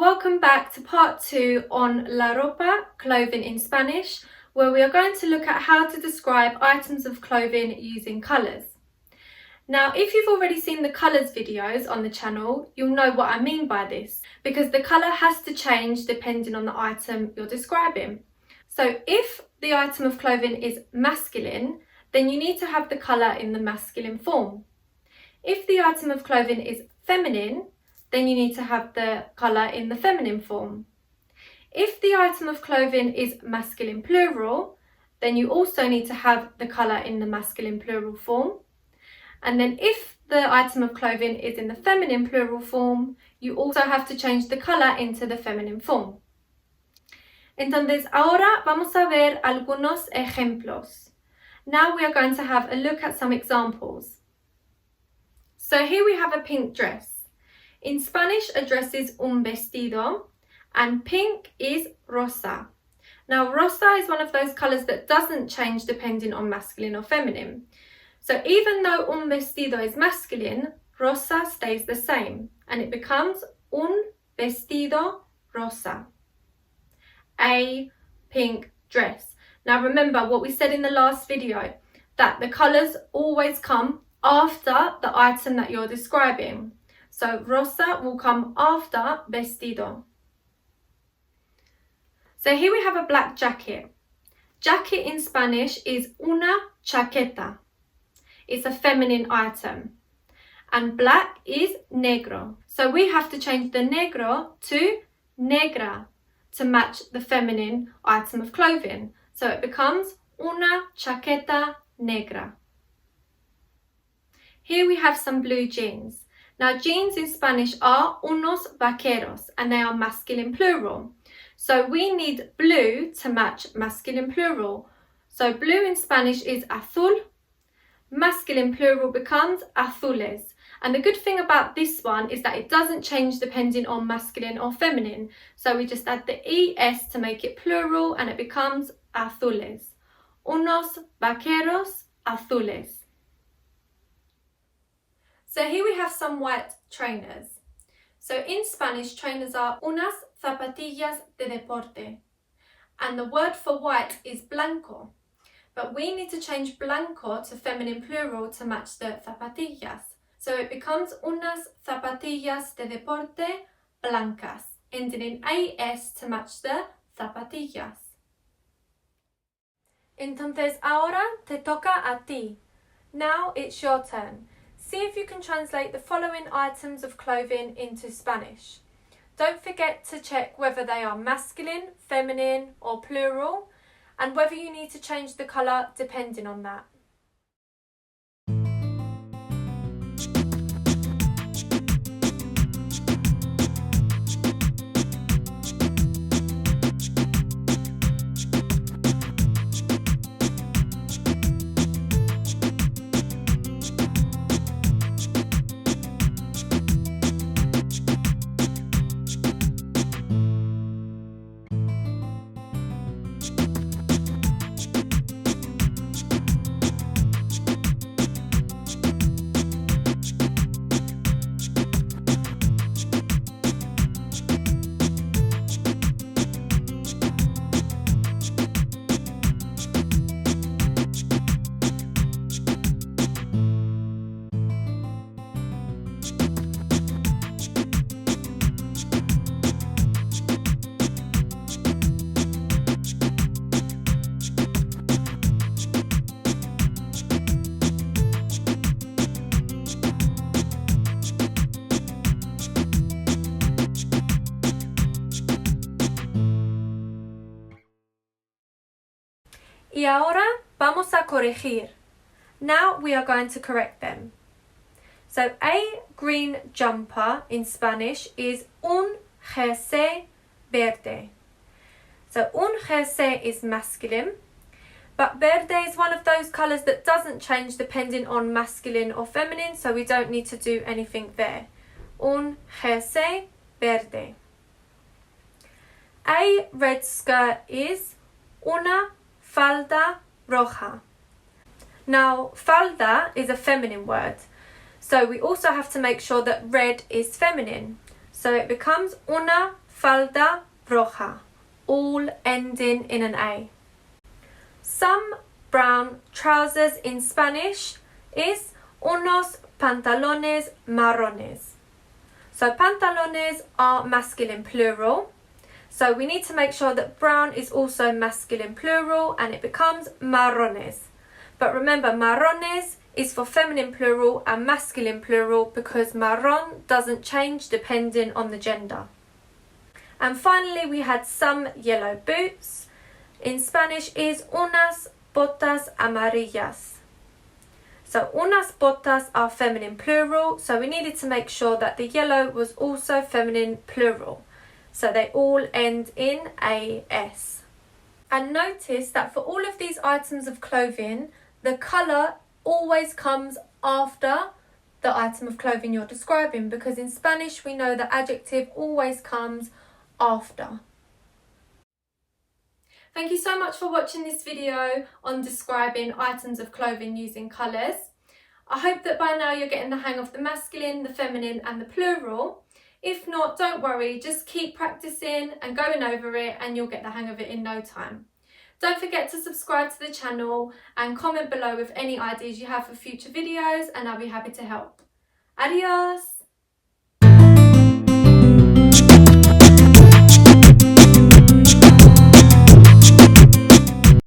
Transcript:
Welcome back to part 2 on la ropa, clothing in Spanish, where we are going to look at how to describe items of clothing using colours. Now, if you've already seen the colours videos on the channel, you'll know what I mean by this, because the colour has to change depending on the item you're describing. So if the item of clothing is masculine, then you need to have the colour in the masculine form. If the item of clothing is feminine, then you need to have the colour in the feminine form. If the item of clothing is masculine plural, then you also need to have the colour in the masculine plural form. And then if the item of clothing is in the feminine plural form, you also have to change the colour into the feminine form. Entonces, ahora vamos a ver algunos ejemplos. Now we are going to have a look at some examples. So here we have a pink dress. In Spanish, a dress is un vestido and pink is rosa. Now, rosa is one of those colours that doesn't change depending on masculine or feminine. So even though un vestido is masculine, rosa stays the same and it becomes un vestido rosa. A pink dress. Now remember what we said in the last video, that the colours always come after the item that you're describing. So rosa will come after vestido. So here we have a black jacket. Jacket in Spanish is una chaqueta. It's a feminine item. And black is negro. So we have to change the negro to negra to match the feminine item of clothing. So it becomes una chaqueta negra. Here we have some blue jeans. Now, jeans in Spanish are unos vaqueros and they are masculine plural. So we need blue to match masculine plural. So blue in Spanish is azul. Masculine plural becomes azules. And the good thing about this one is that it doesn't change depending on masculine or feminine. So we just add the es to make it plural and it becomes azules. Unos vaqueros azules. So here we have some white trainers. So in Spanish, trainers are unas zapatillas de deporte. And the word for white is blanco. But we need to change blanco to feminine plural to match the zapatillas. So it becomes unas zapatillas de deporte blancas, ending in as to match the zapatillas. Entonces ahora te toca a ti. Now it's your turn. See if you can translate the following items of clothing into Spanish. Don't forget to check whether they are masculine, feminine or plural, and whether you need to change the colour depending on that. Y ahora vamos a corregir. Now we are going to correct them. So a green jumper in Spanish is un jersey verde. So un jersey is masculine, but verde is one of those colours that doesn't change depending on masculine or feminine, so we don't need to do anything there. Un jersey verde. A red skirt is una falda roja. Now, falda is a feminine word, so we also have to make sure that red is feminine. So it becomes una falda roja, all ending in an A. Some brown trousers in Spanish is unos pantalones marrones. So pantalones are masculine plural. So we need to make sure that brown is also masculine plural and it becomes marrones. But remember, marrones is for feminine plural and masculine plural because marrón doesn't change depending on the gender. And finally, we had some yellow boots. In Spanish is unas botas amarillas. So unas botas are feminine plural, so we needed to make sure that the yellow was also feminine plural. So they all end in AS. And notice that for all of these items of clothing, the colour always comes after the item of clothing you're describing, because in Spanish we know the adjective always comes after. Thank you so much for watching this video on describing items of clothing using colours. I hope that by now you're getting the hang of the masculine, the feminine and the plural. If not, don't worry, just keep practicing and going over it and you'll get the hang of it in no time. Don't forget to subscribe to the channel and comment below with any ideas you have for future videos and I'll be happy to help. Adios!